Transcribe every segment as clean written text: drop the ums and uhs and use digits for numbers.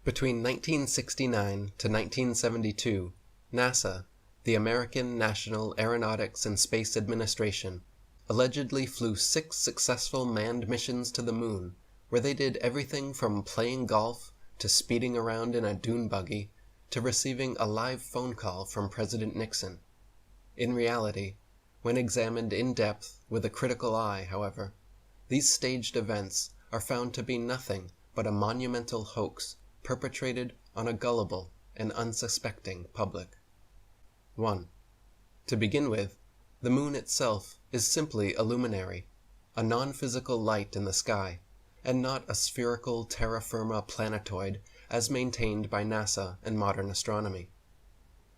Between 1969 to 1972, NASA, the American National Aeronautics and Space Administration, allegedly flew 6 successful manned missions to the moon, where they did everything from playing golf to speeding around in a dune buggy to receiving a live phone call from President Nixon. In reality, when examined in depth with a critical eye, however, these staged events are found to be nothing but a monumental hoax perpetrated on a gullible and unsuspecting public. 1. To begin with, the moon itself is simply a luminary, a non-physical light in the sky, and not a spherical terra firma planetoid as maintained by NASA and modern astronomy.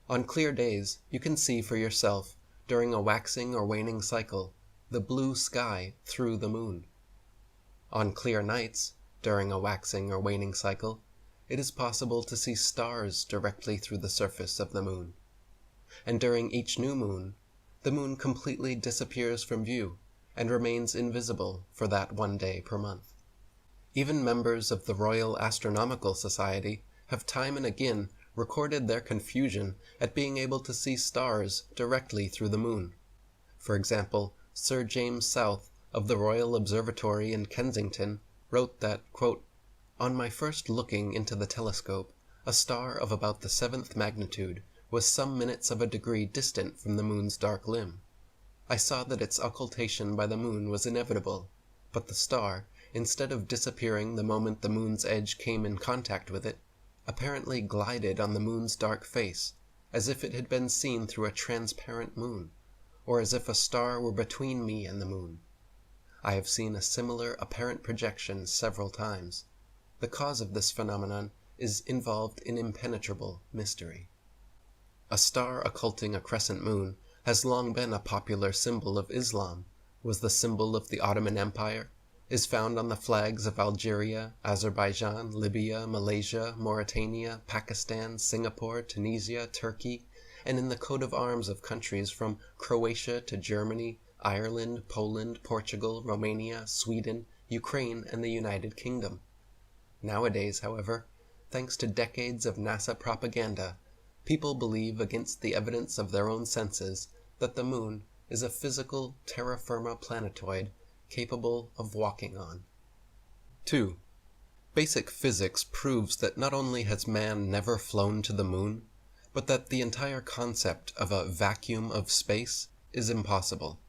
On clear days, you can see for yourself, during a waxing or waning cycle, the blue sky through the moon. On clear nights, during a waxing or waning cycle, it is possible to see stars directly through the surface of the moon. And during each new moon, the moon completely disappears from view and remains invisible for that one day per month. Even members of the Royal Astronomical Society have time and again recorded their confusion at being able to see stars directly through the moon. For example, Sir James South of the Royal Observatory in Kensington wrote that, quote, "On my first looking into the telescope, a star of about the 7th magnitude was some minutes of a degree distant from the moon's dark limb. I saw that its occultation by the moon was inevitable, but the star, instead of disappearing the moment the moon's edge came in contact with it, apparently glided on the moon's dark face, as if it had been seen through a transparent moon, or as if a star were between me and the moon. I have seen a similar apparent projection several times. The cause of this phenomenon is involved in impenetrable mystery." A star occulting a crescent moon has long been a popular symbol of Islam, was the symbol of the Ottoman Empire, is found on the flags of Algeria, Azerbaijan, Libya, Malaysia, Mauritania, Pakistan, Singapore, Tunisia, Turkey, and in the coat of arms of countries from Croatia to Germany, Ireland, Poland, Portugal, Romania, Sweden, Ukraine, and the United Kingdom. Nowadays, however, thanks to decades of NASA propaganda, people believe against the evidence of their own senses that the moon is a physical terra firma planetoid capable of walking on. 2. Basic physics proves that not only has man never flown to the moon, but that the entire concept of a vacuum of space is impossible.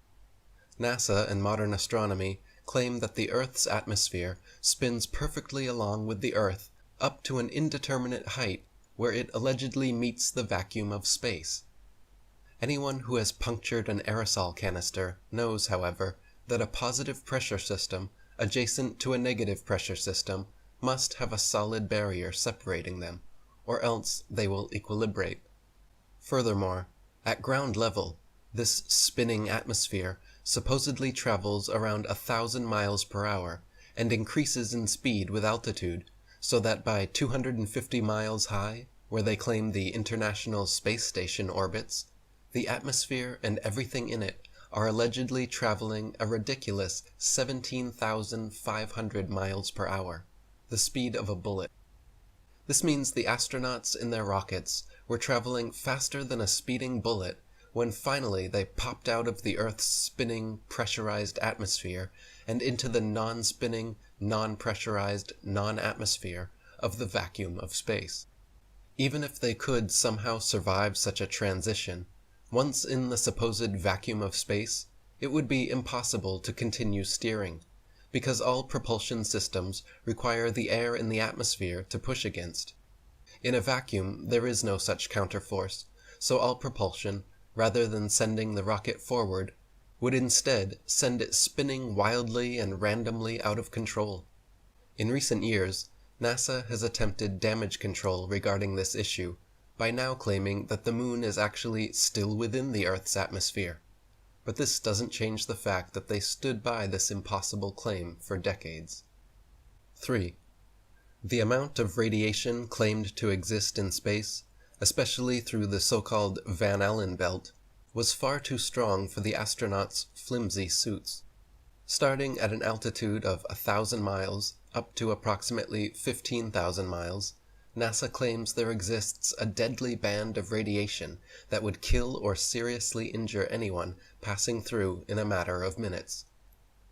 NASA and modern astronomy claim that the Earth's atmosphere spins perfectly along with the Earth up to an indeterminate height where it allegedly meets the vacuum of space. Anyone who has punctured an aerosol canister knows, however, that a positive pressure system adjacent to a negative pressure system must have a solid barrier separating them, or else they will equilibrate. Furthermore, at ground level, this spinning atmosphere supposedly travels around 1,000 miles per hour and increases in speed with altitude, so that by 250 miles high, where they claim the International Space Station orbits, the atmosphere and everything in it are allegedly traveling a ridiculous 17,500 miles per hour, the speed of a bullet. This means the astronauts in their rockets were traveling faster than a speeding bullet when finally they popped out of the Earth's spinning, pressurized atmosphere and into the non-spinning, non-pressurized, non-atmosphere of the vacuum of space. Even if they could somehow survive such a transition, once in the supposed vacuum of space, it would be impossible to continue steering, because all propulsion systems require the air in the atmosphere to push against. In a vacuum, there is no such counterforce, so all propulsion, rather than sending the rocket forward, would instead send it spinning wildly and randomly out of control. In recent years, NASA has attempted damage control regarding this issue by now claiming that the moon is actually still within the Earth's atmosphere. But this doesn't change the fact that they stood by this impossible claim for decades. 3. The amount of radiation claimed to exist in space, especially through the so-called Van Allen belt, was far too strong for the astronauts' flimsy suits. Starting at an altitude of 1,000 miles up to approximately 15,000 miles, NASA claims there exists a deadly band of radiation that would kill or seriously injure anyone passing through in a matter of minutes.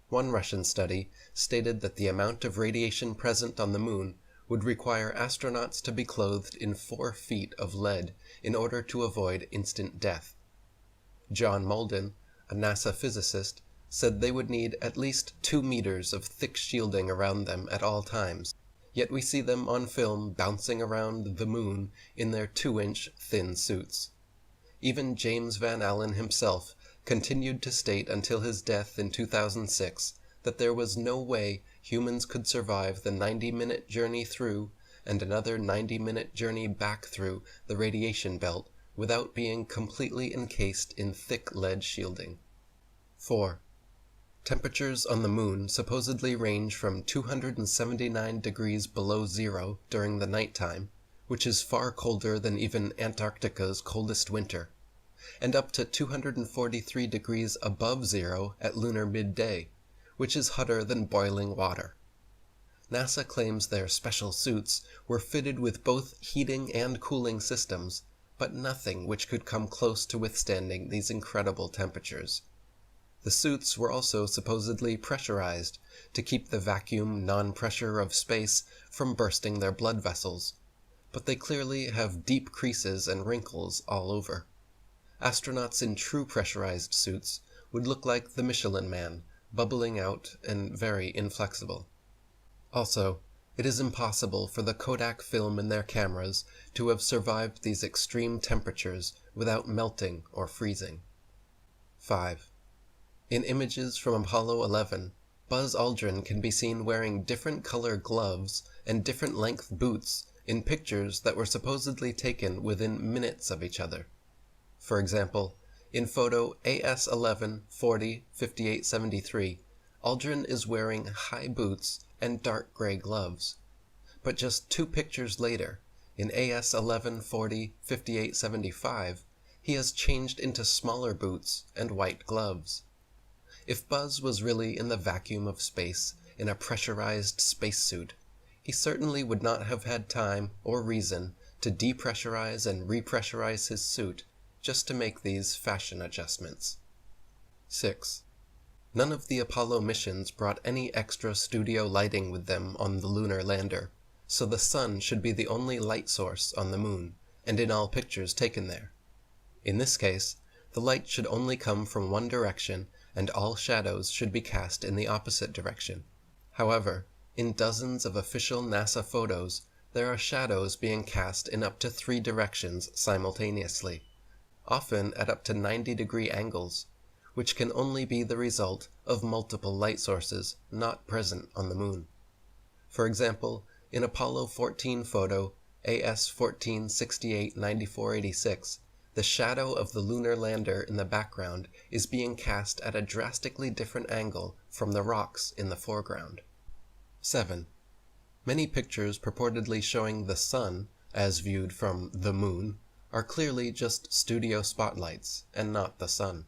One Russian study stated that the amount of radiation present on the moon would require astronauts to be clothed in 4 feet of lead in order to avoid instant death. John Malden, a NASA physicist, said they would need at least 2 meters of thick shielding around them at all times, yet we see them on film bouncing around the moon in their 2-inch thin suits. Even James Van Allen himself continued to state until his death in 2006 that there was no way humans could survive the 90-minute journey through and another 90-minute journey back through the radiation belt without being completely encased in thick lead shielding. 4. Temperatures on the moon supposedly range from 279 degrees below zero during the nighttime, which is far colder than even Antarctica's coldest winter, and up to 243 degrees above zero at lunar midday, which is hotter than boiling water. NASA claims their special suits were fitted with both heating and cooling systems, but nothing which could come close to withstanding these incredible temperatures. The suits were also supposedly pressurized to keep the vacuum non-pressure of space from bursting their blood vessels, but they clearly have deep creases and wrinkles all over. Astronauts in true pressurized suits would look like the Michelin Man, bubbling out and very inflexible. Also, it is impossible for the Kodak film in their cameras to have survived these extreme temperatures without melting or freezing. 5. In images from Apollo 11, Buzz Aldrin can be seen wearing different color gloves and different length boots in pictures that were supposedly taken within minutes of each other. For example, in photo AS11-40-5873, Aldrin is wearing high boots and dark gray gloves. But just 2 pictures later, in AS11-40-5875, he has changed into smaller boots and white gloves. If Buzz was really in the vacuum of space in a pressurized spacesuit, he certainly would not have had time or reason to depressurize and repressurize his suit just to make these fashion adjustments. 6. None of the Apollo missions brought any extra studio lighting with them on the lunar lander, so the sun should be the only light source on the moon, and in all pictures taken there. In this case, the light should only come from one direction, and all shadows should be cast in the opposite direction. However, in dozens of official NASA photos, there are shadows being cast in up to 3 directions simultaneously, often at up to 90-degree angles, which can only be the result of multiple light sources not present on the moon. For example, in Apollo 14 photo AS14689486, the shadow of the lunar lander in the background is being cast at a drastically different angle from the rocks in the foreground. 7. Many pictures purportedly showing the sun, as viewed from the moon, are clearly just studio spotlights and not the sun.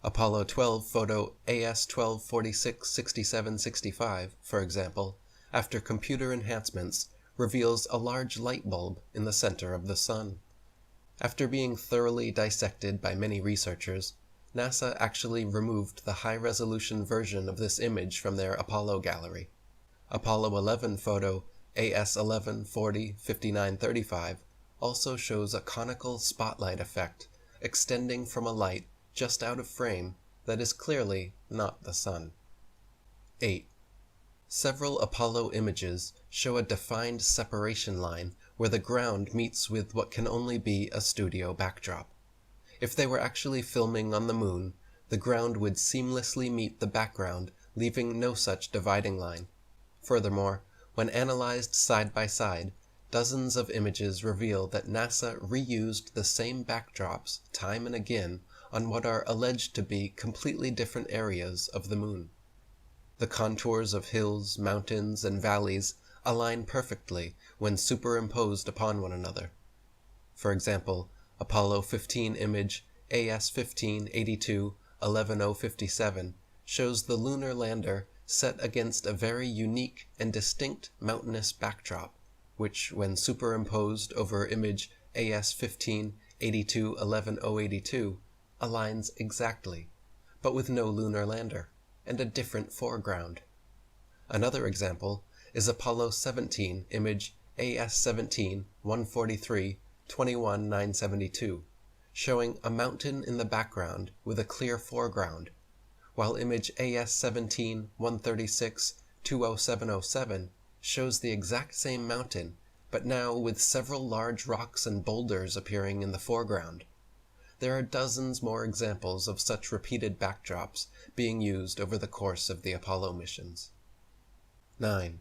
Apollo 12 photo AS12466765, for example, after computer enhancements, reveals a large light bulb in the center of the sun. After being thoroughly dissected by many researchers, NASA actually removed the high-resolution version of this image from their Apollo gallery. Apollo 11 photo AS11405935 also shows a conical spotlight effect extending from a light just out of frame that is clearly not the sun. 8. Several Apollo images show a defined separation line where the ground meets with what can only be a studio backdrop. If they were actually filming on the moon, the ground would seamlessly meet the background, leaving no such dividing line. Furthermore, when analyzed side by side, dozens of images reveal that NASA reused the same backdrops time and again on what are alleged to be completely different areas of the moon. The contours of hills, mountains, and valleys align perfectly when superimposed upon one another. For example, Apollo 15 image AS1582-11057 shows the lunar lander set against a very unique and distinct mountainous backdrop, which, when superimposed over image AS-15 82-11-082, aligns exactly, but with no lunar lander, and a different foreground. Another example is Apollo 17 image AS-17 143-21-972, showing a mountain in the background with a clear foreground, while image AS-17 136-20707 shows the exact same mountain, but now with several large rocks and boulders appearing in the foreground. There are dozens more examples of such repeated backdrops being used over the course of the Apollo missions. 9.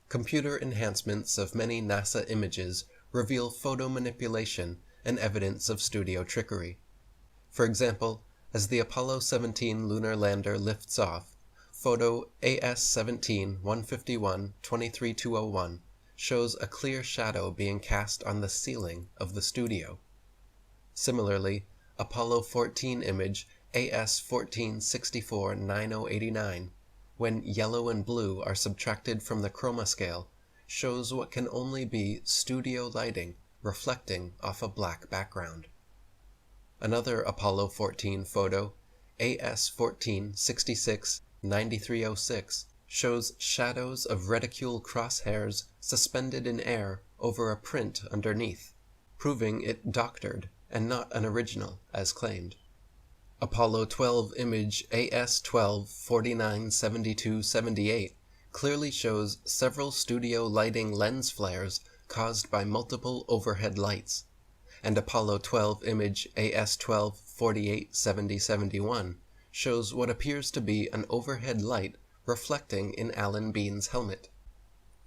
Computer enhancements of many NASA images reveal photo manipulation and evidence of studio trickery. For example, as the Apollo 17 lunar lander lifts off, photo AS-17 151-23201 shows a clear shadow being cast on the ceiling of the studio. Similarly, Apollo 14 image AS-14-64-9089, when yellow and blue are subtracted from the chroma scale, shows what can only be studio lighting reflecting off a black background. Another Apollo 14 photo, AS-14-66-9306, shows shadows of reticule crosshairs suspended in air over a print underneath, proving it doctored and not an original as claimed. Apollo 12 image AS-12-49-7278 clearly shows several studio lighting lens flares caused by multiple overhead lights, and Apollo 12 image AS-12-48-7071 shows what appears to be an overhead light reflecting in Alan Bean's helmet.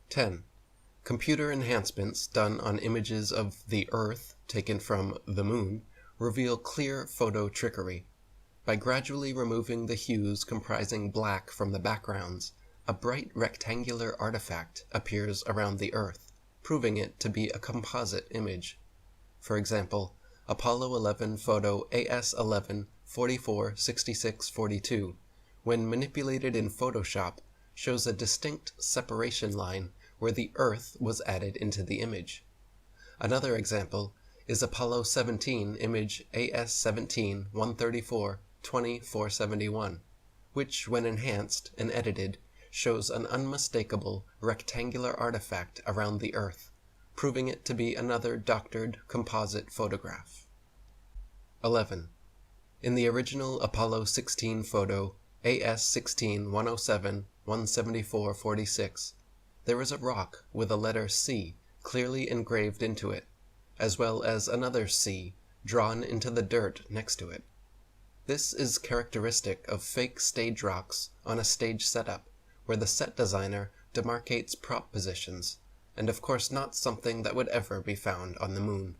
10. Computer enhancements done on images of the Earth taken from the Moon reveal clear photo trickery. By gradually removing the hues comprising black from the backgrounds, a bright rectangular artifact appears around the Earth, proving it to be a composite image. For example, Apollo 11 photo AS-11-44-6642, when manipulated in Photoshop, shows a distinct separation line where the Earth was added into the image. Another example is Apollo 17 image AS-17-134-20-471, which, when enhanced and edited, shows an unmistakable rectangular artifact around the Earth, proving it to be another doctored composite photograph. 11. In the original Apollo 16 photo AS-16-107-174-46, there is a rock with a letter C clearly engraved into it, as well as another C drawn into the dirt next to it. This is characteristic of fake stage rocks on a stage setup, where the set designer demarcates prop positions, and of course not something that would ever be found on the Moon.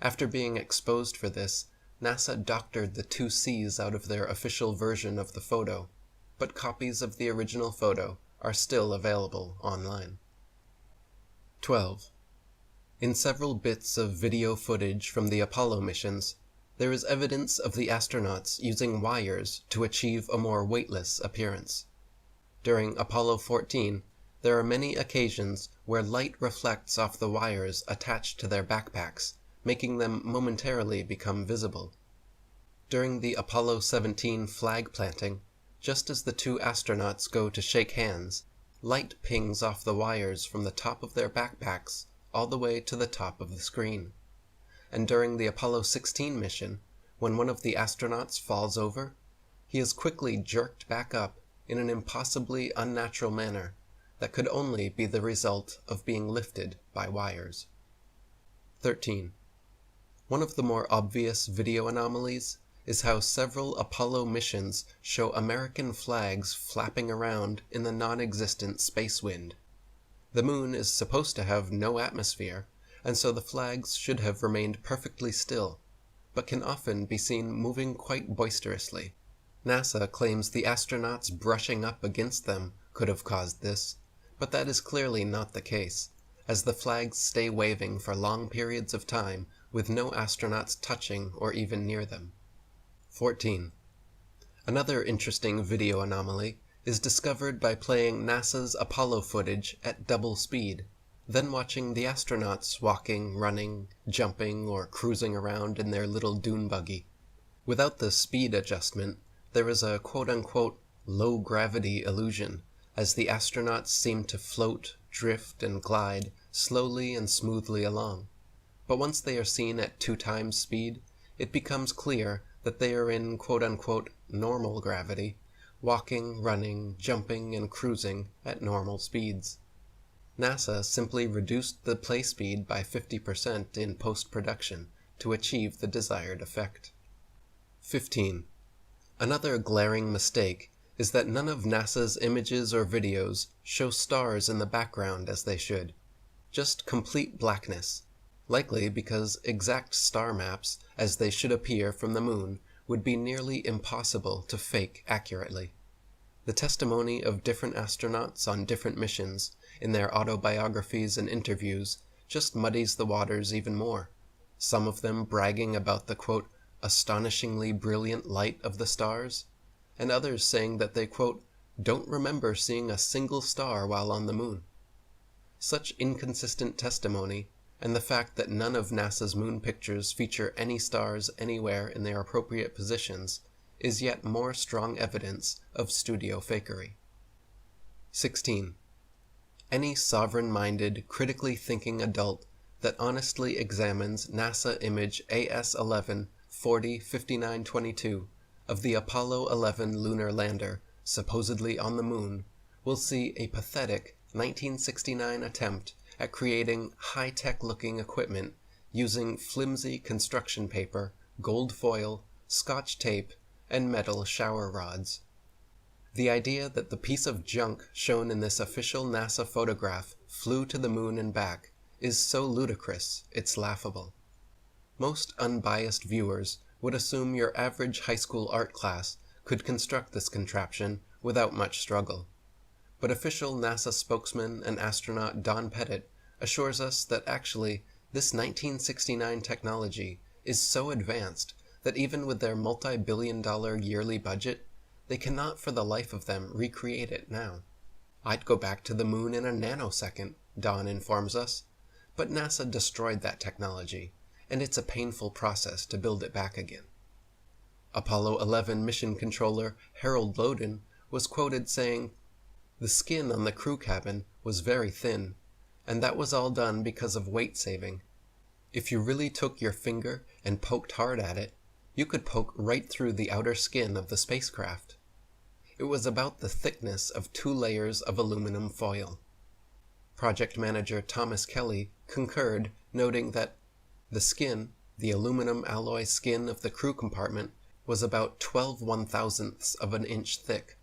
After being exposed for this, NASA doctored the two C's out of their official version of the photo, but copies of the original photo are still available online. 12. In several bits of video footage from the Apollo missions, there is evidence of the astronauts using wires to achieve a more weightless appearance. During Apollo 14, there are many occasions where light reflects off the wires attached to their backpacks, making them momentarily become visible. During the Apollo 17 flag planting, just as the two astronauts go to shake hands, light pings off the wires from the top of their backpacks all the way to the top of the screen. And during the Apollo 16 mission, when one of the astronauts falls over, he is quickly jerked back up in an impossibly unnatural manner that could only be the result of being lifted by wires. 13. One of the more obvious video anomalies is how several Apollo missions show American flags flapping around in the non-existent space wind. The Moon is supposed to have no atmosphere, and so the flags should have remained perfectly still, but can often be seen moving quite boisterously. NASA claims the astronauts brushing up against them could have caused this, but that is clearly not the case, as the flags stay waving for long periods of time with no astronauts touching or even near them. 14. Another interesting video anomaly is discovered by playing NASA's Apollo footage at double speed. then watching the astronauts walking, running, jumping, or cruising around in their little dune buggy. Without the speed adjustment, there is a quote-unquote low-gravity illusion, as the astronauts seem to float, drift, and glide slowly and smoothly along. But once they are seen at 2 times speed, it becomes clear that they are in quote-unquote normal gravity, walking, running, jumping, and cruising at normal speeds. NASA simply reduced the play speed by 50% in post-production to achieve the desired effect. 15. Another glaring mistake is that none of NASA's images or videos show stars in the background as they should. Just complete blackness, likely because exact star maps, as they should appear from the moon, would be nearly impossible to fake accurately. The testimony of different astronauts on different missions, in their autobiographies and interviews, just muddies the waters even more, some of them bragging about the, quote, astonishingly brilliant light of the stars, and others saying that they, quote, don't remember seeing a single star while on the moon. Such inconsistent testimony, and the fact that none of NASA's moon pictures feature any stars anywhere in their appropriate positions, is yet more strong evidence of studio fakery. 16. Any sovereign-minded, critically thinking adult that honestly examines NASA image AS11 405922 of the Apollo 11 lunar lander supposedly on the moon will see a pathetic 1969 attempt at creating high-tech looking equipment using flimsy construction paper, gold foil, Scotch tape, and metal shower rods. The idea that the piece of junk shown in this official NASA photograph flew to the moon and back is so ludicrous it's laughable. Most unbiased viewers would assume your average high school art class could construct this contraption without much struggle. But official NASA spokesman and astronaut Don Pettit assures us that actually this 1969 technology is so advanced that even with their multi-billion-dollar yearly budget, they cannot for the life of them recreate it now. I'd go back to the moon in a nanosecond, Don informs us, but NASA destroyed that technology, and it's a painful process to build it back again. Apollo 11 mission controller Harold Loden was quoted saying, "The skin on the crew cabin was very thin, and that was all done because of weight saving. If you really took your finger and poked hard at it, you could poke right through the outer skin of the spacecraft. It was about the thickness of 2 layers of aluminum foil." Project manager Thomas Kelly concurred, noting that the skin, the aluminum alloy skin of the crew compartment, was about 12 1/1000ths of an inch thick,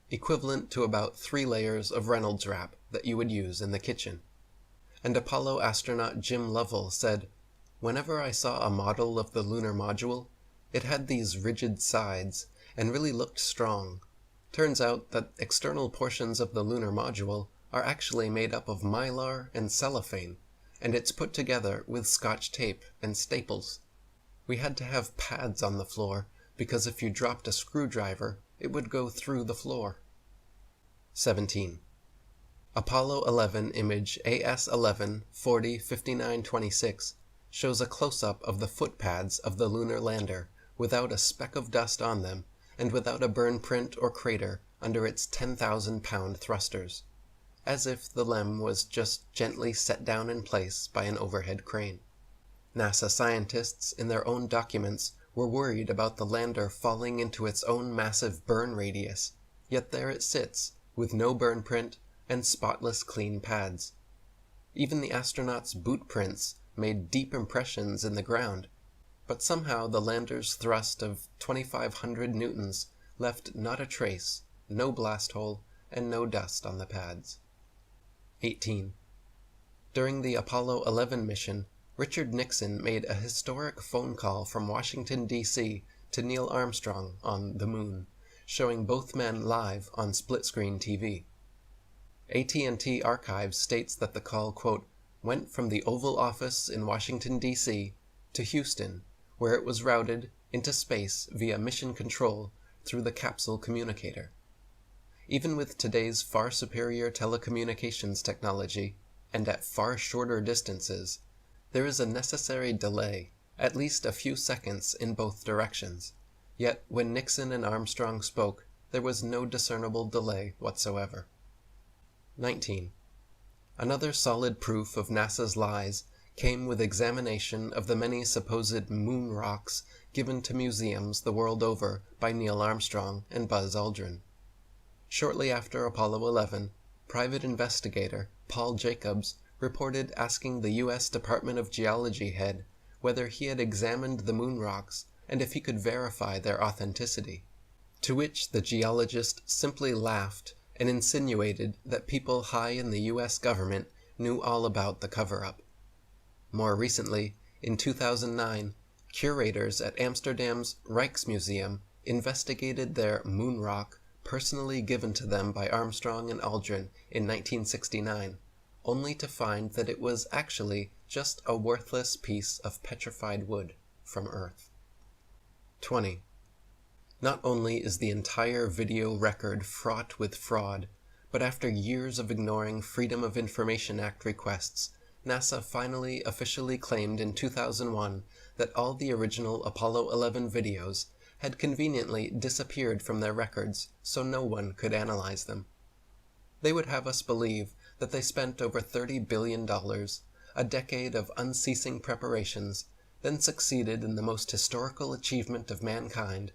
equivalent to about 3 layers of Reynolds wrap that you would use in the kitchen. And Apollo astronaut Jim Lovell said, "Whenever I saw a model of the lunar module, it had these rigid sides and really looked strong. Turns out that external portions of the lunar module are actually made up of mylar and cellophane, and it's put together with Scotch tape and staples. We had to have pads on the floor because if you dropped a screwdriver, it would go through the floor." 17. Apollo 11 image AS11 405926 shows a close-up of the foot pads of the lunar lander without a speck of dust on them and without a burn print or crater under its 10,000-pound thrusters, as if the LEM was just gently set down in place by an overhead crane. NASA scientists, in their own documents, were worried about the lander falling into its own massive burn radius, yet there it sits, with no burn print and spotless clean pads. Even the astronauts' boot prints made deep impressions in the ground, but somehow the lander's thrust of 2,500 newtons left not a trace, no blast hole, and no dust on the pads. 18. During the Apollo 11 mission, Richard Nixon made a historic phone call from Washington, D.C. to Neil Armstrong on the moon, showing both men live on split-screen TV. AT&T Archives states that the call, quote, went from the Oval Office in Washington, D.C. to Houston, where it was routed into space via mission control through the capsule communicator. Even with today's far superior telecommunications technology, and at far shorter distances, there is a necessary delay, at least a few seconds in both directions. Yet when Nixon and Armstrong spoke, there was no discernible delay whatsoever. 19. Another solid proof of NASA's lies came with examination of the many supposed moon rocks given to museums the world over by Neil Armstrong and Buzz Aldrin. Shortly after Apollo 11, private investigator Paul Jacobs reported asking the U.S. Department of Geology head whether he had examined the moon rocks and if he could verify their authenticity, to which the geologist simply laughed and insinuated that people high in the U.S. government knew all about the cover-up. More recently, in 2009, curators at Amsterdam's Rijksmuseum investigated their moon rock personally given to them by Armstrong and Aldrin in 1969, only to find that it was actually just a worthless piece of petrified wood from Earth. 20. Not only is the entire video record fraught with fraud, but after years of ignoring Freedom of Information Act requests, NASA finally officially claimed in 2001 that all the original Apollo 11 videos had conveniently disappeared from their records so no one could analyze them. They would have us believe that they spent over $30 billion, a decade of unceasing preparations, then succeeded in the most historical achievement of mankind,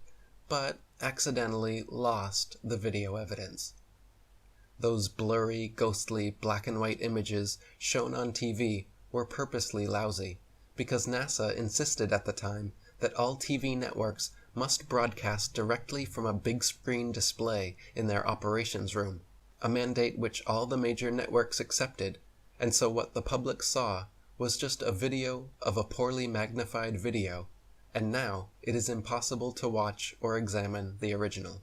but accidentally lost the video evidence. Those blurry, ghostly, black and white images shown on TV were purposely lousy, because NASA insisted at the time that all TV networks must broadcast directly from a big screen display in their operations room, a mandate which all the major networks accepted, and so what the public saw was just a video of a poorly magnified video, and now it is impossible to watch or examine the original.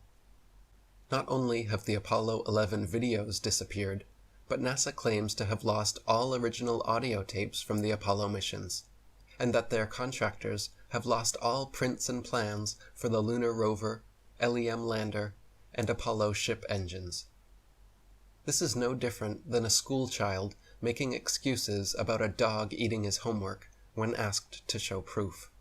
Not only have the Apollo 11 videos disappeared, but NASA claims to have lost all original audio tapes from the Apollo missions, and that their contractors have lost all prints and plans for the lunar rover, LEM lander, and Apollo ship engines. This is no different than a school child making excuses about a dog eating his homework when asked to show proof.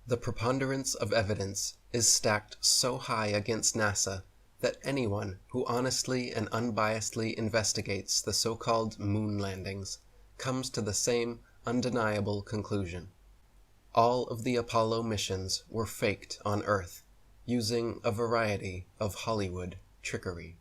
The preponderance of evidence is stacked so high against NASA that anyone who honestly and unbiasedly investigates the so-called moon landings comes to the same undeniable conclusion. All of the Apollo missions were faked on Earth, using a variety of Hollywood trickery.